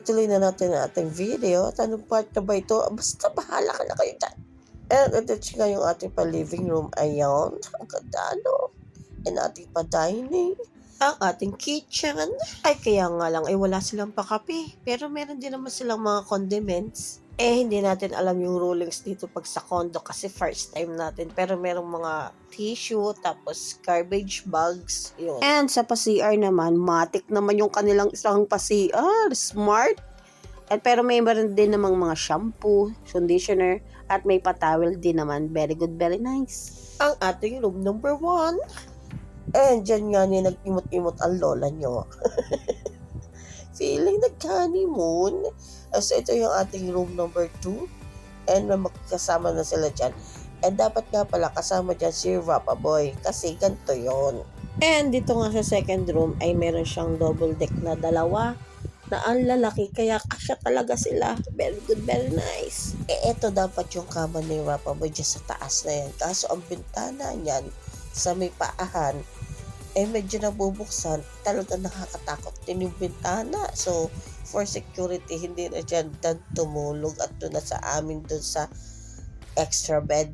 tuloy na natin ang ating video. At anong part na ba ito? Basta bahala ka na kayo dyan. And ito nga yung ating pa-living room. Ayan. Ang ganda, no? And ating pa-dining. Ang ating kitchen. Ay, kaya nga lang, wala silang pakape. Pero meron din naman silang mga condiments. Hindi natin alam yung rulings dito pag sa condo kasi first time natin. Pero merong mga tissue, tapos garbage bags. Yun. And sa pa-CR naman, matik naman yung kanilang isang pa-CR. Smart. At pero may meron din namang mga shampoo, conditioner, at may pa-towel din naman. Very good, very nice. Ang ating room number 1. And dyan nga niya nag-imot-imot ang lola nyo. Feeling nag-honeymoon. So ito yung ating room number 2. And magkasama na sila dyan. And dapat nga pala kasama dyan si Rapa Boy. Kasi ganito yon. And dito nga sa second room ay meron siyang double deck na dalawa. Na ang lalaki, kaya kasya talaga sila. Very good, very nice. Ito dapat yung kama ni Rapa Boy dyan sa taas na yan. Kaso ang bintana niyan sa may paahan, medyo nabubuksan. Talagang nakakatakot din yung bintana. So, for security, hindi na dyan tumulog at doon na sa amin doon sa extra bed.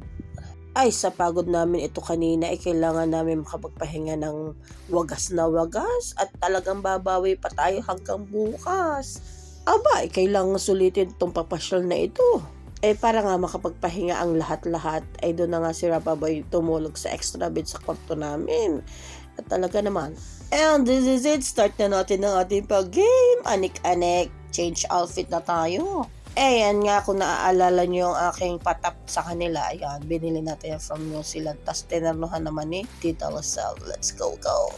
Ay, sa pagod namin ito kanina, kailangan namin makapagpahinga ng wagas na wagas at talagang babawi pa tayo hanggang bukas. Aba, kailangan sulitin itong papasyal na ito. Para nga makapagpahinga ang lahat-lahat, ay doon na nga si Rapa Boy tumulog sa extra bed sa kwarto namin. At talaga naman. And this is it. Start na natin ang ating pag-game. Anik-anik. Change outfit na tayo. Yan nga, kung naaalala nyo yung aking patap sa kanila, ayan, binili natin yan from New Zealand. Tapos tinarnuhan naman ni Tita Losel. Let's go, go.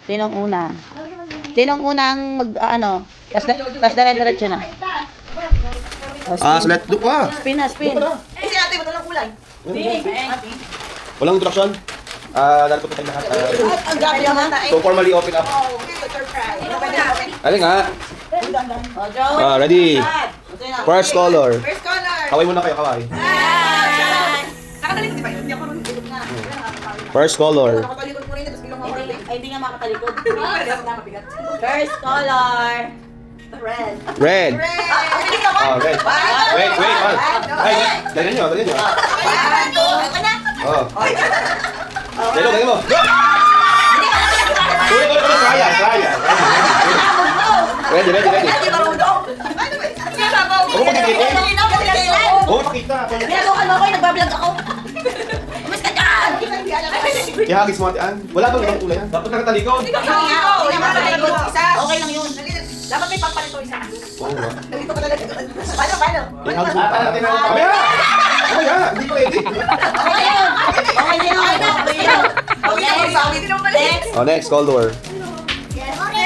Sinong una? Sinong unang tas dire-diretso na. So let's do pa. Spin na, spin. Si ate, mo lang kulay. Walang introduction. Dahil po tayo lahat. Ang gabi naman na So formally open up. Alin nga. Ready. First color. First color. Kaway muna kayo, kaway. Nakatalikod, di ba yun? Hindi ako rin na. First color. Nakatalikod mo rin, tapos bilang ako rin. Hindi nga makatalikod. Hindi ako na mabigat. First color. Red. Red. Pili ka ba? Red. Wait, man. Ay, dali nyo. Oh. Dali mo. Tuloy. Saya. Ready. Hindi marunong. Huwag mo pakikita. Huwag mo pakita. Pinagawa ako, nagbablog ako. Umas ka dyan! Ihagis mo atian. Wala bang ibang kulay yan? Dapat nakatalikod. Okay lang yun. Dapat may pagpalito isa. Oo nga. Nalito ka talaga. Paano? Ihagis mo atian. Mamaya! Hindi pwede. Okay na yun. Next color.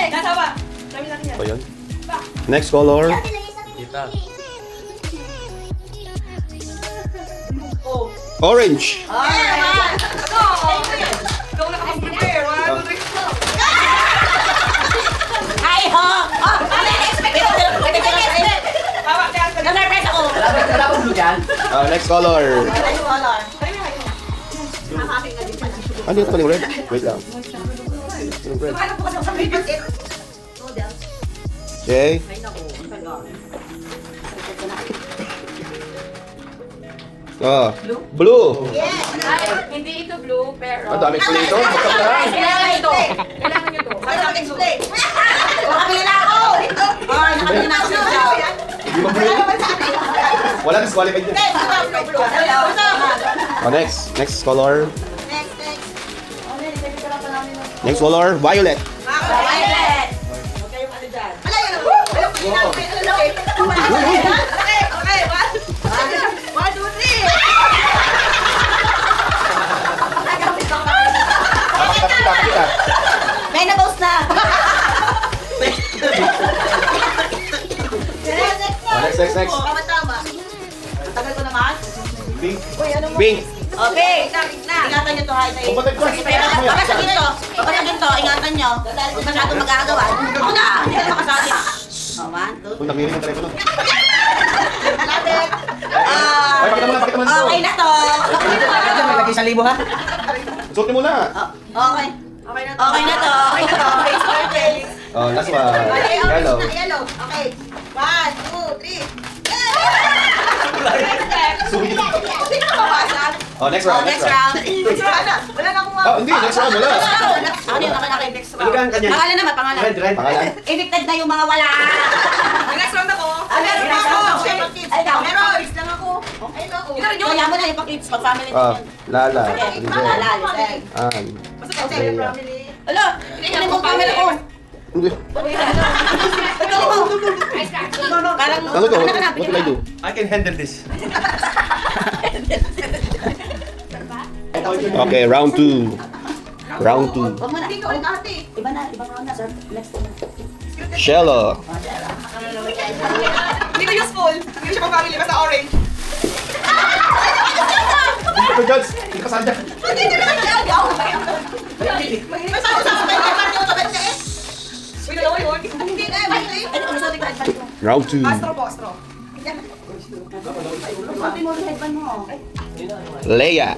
Nasawa. Sabi natin yan. O yun. Next color. Orange. Ikaw nakapag-prepare. 1, 2, 3, go! Ay, ho! Hawak ka. Na-surprise ako. Next color. Ano yung red? Wait lang. Yung red. Okay. Blue. Hindi ito blue, pero... Ang dami ko nito. Kailangan nyo to. Kailangan nyo to. Ay, nakapag-explain. Nakabili na ako! Nakabili na ako. Di ba blue? Wala, disqualified yun. Oh, next. Next color. Next color, violet. Violet. Pakita. May na-post na. Oh, next. Tagal ko naman. Pink. Pink. Okay. Ingatan nyo to, ha. Kapatid ko. Papasagin to. Papasagin to. Ingatan nyo. Huwag masyadong mag-aagawa. Ako na. Hindi ka makasali. Oh, 1, 2, Kung nakikinig ng telepono. Ay, pakita mo na. Okay na to. May lagay sa libo ha? Suotin mo na. Okay. Okay na to. Oh, last one. Yellow. Okay. 1, 2, 3. Suwi. Oh, next round. Next round. Oh, hindi. Next round. Wala. Ano yung nakalaki next Ano ka ang kanya? Pangalan naman, pangalan. Red. Pangalan. Evicted na yung mga wala. Next round ako. Meron na ako. Ay, ikaw. Meron. Lang ako. Kaya mo na yung pag-kids, pag-family Oh, din. Lala. Lala, Lisel. An. Leia. Alo, ano mo camera ko? Hindi. Ikaw mo. Parang, Ano to? What will I do? I can handle this. Okay, round 2. Round 2. Huwag mo na. Iba na, ibang round na, sir. Next na. Shello. Hindi ko useful. Hindi ko siya pang-family. Basta orange. Hindi ko judge. Hindi ka sadya. Ay, ano sa tingnan ko? Round 2. Astro po, astro. Sabi mo, headband mo. Leia.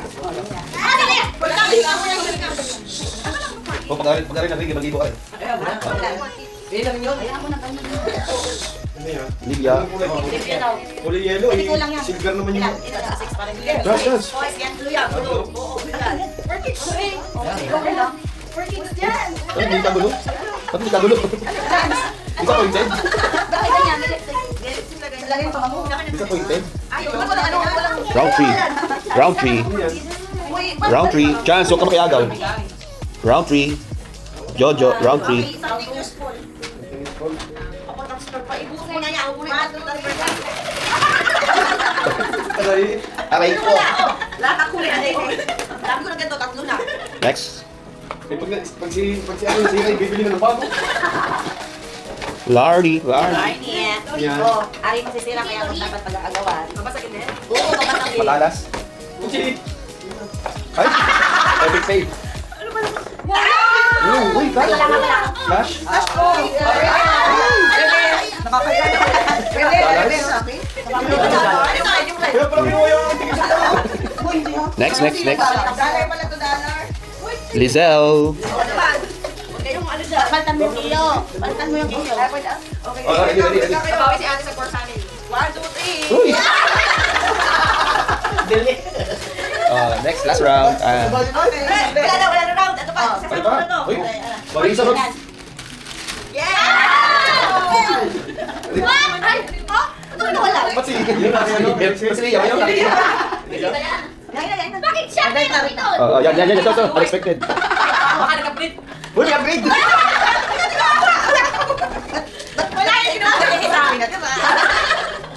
Oh, pag-arin natin, mag-ibo ka rin. Ayan mo na kayo. Livia. Kulay yellow Hindi ko lang yan. Silver naman Ilan? yung... Ito, 6 pa rin. Josh, Josh. Boys, yan, blue yan. Blue. Oo, ilan? Ay, hindi ka gulo. Ba't hindi ka gulo? Disappointed? Disappointed? Round 3. Round 3. Round 3. Chance, huwag ka makiagaw. Round 3. Jojo, round 3. Aray ko. Lahat ang kulay na ito. Sabi ko na ganito, tatlo na. Next. Pag si ano, si Ray, bibili na ng bago. Lardy. Barney. Yan. Oh, ari masisira kaya kung dapat pag-aagawan. Babasagin din. Oo, babasagin. Matalas. Ay! Epic save. Uy, Wala ka, wala ka. Flash. Kaya pala kinuha yung ticket sa tao. Next. Dollar pala to dollar. Lizelle. Paltan mo yung kilo. Paltan mo yung kilo. Okay. Oh, ready. Kabawi si ate sa core family. 1, 2, 3. Uy! Next, last round. Wala na round. Ito pa. Ano pa? Uy, bagay sa round. Ano wala? Ba't si Ba't si Lia? Bakit siya? Yan. Ito. Unexpected. Baka nag-update. Uy, upgrade! Wala yung ginawa sa amin. Diba?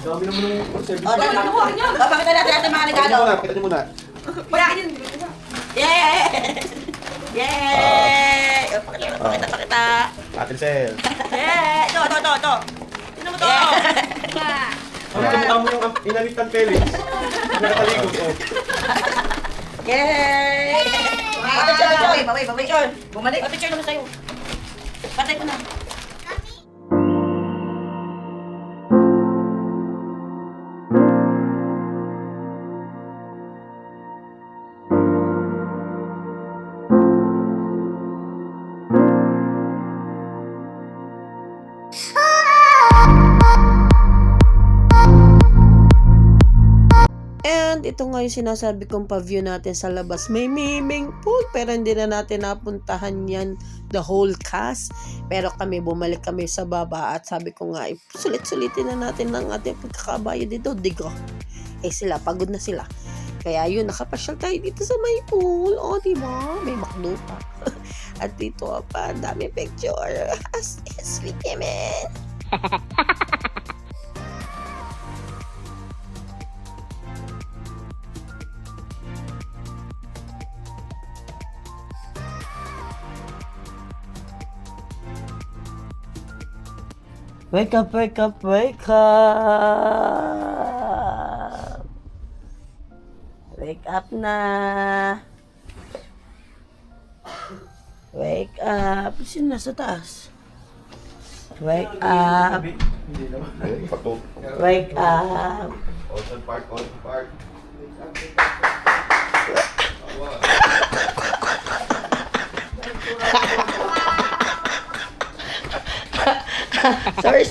Dami naman ng concept. Papakita natin natin mga regalo. Pakita niyo muna. Wala yun. Yay! Yay! Pakita. Atin Sel. Yay! Ito. Sino mo to? Ang kamukha mo yung inalitan Felix. Nakatalikod ko. Yay! Picture. Bumalik. Picture naman sa'yo. Patay ko na. ito nga yung sinasabi kong pa-view natin sa labas. May swimming pool, pero hindi na natin napuntahan yan, the whole cast. Pero kami, bumalik kami sa baba at sabi ko nga, sulit-sulitin na natin ng ating pagkakabayo dito. Digo. Sila, pagod na sila. Kaya yun, nakapasyal tayo dito sa may pool. O, diba? May makdo pa. At dito pa, dami picture. Sweet man. Wake up, wake up, wake up. Wake up na. Wake up. Sino nasa taas? Wake up. Wake up. Ocean Park, Ocean Park. Sorry.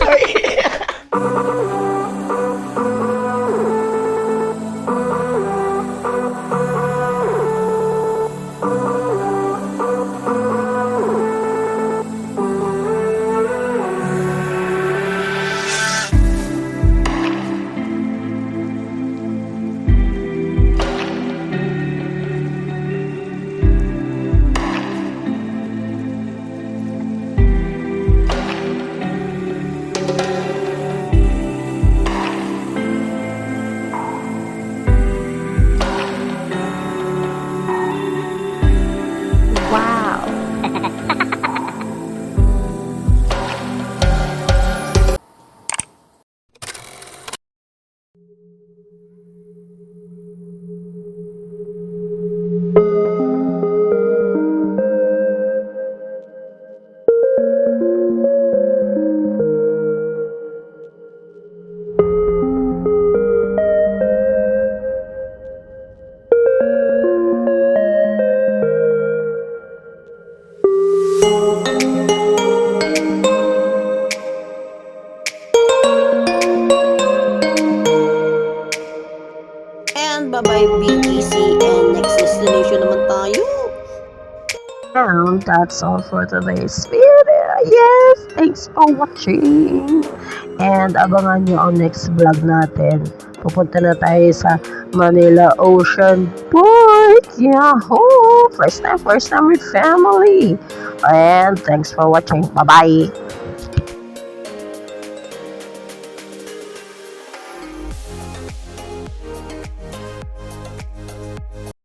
Bye-bye BTC, and next destination naman tayo. And that's all for today's video. Yes, thanks for watching. And abangan nyo ang next vlog natin. Pupunta na tayo sa Manila Ocean Park. Yahoo! First time with family. And thanks for watching. Bye-bye.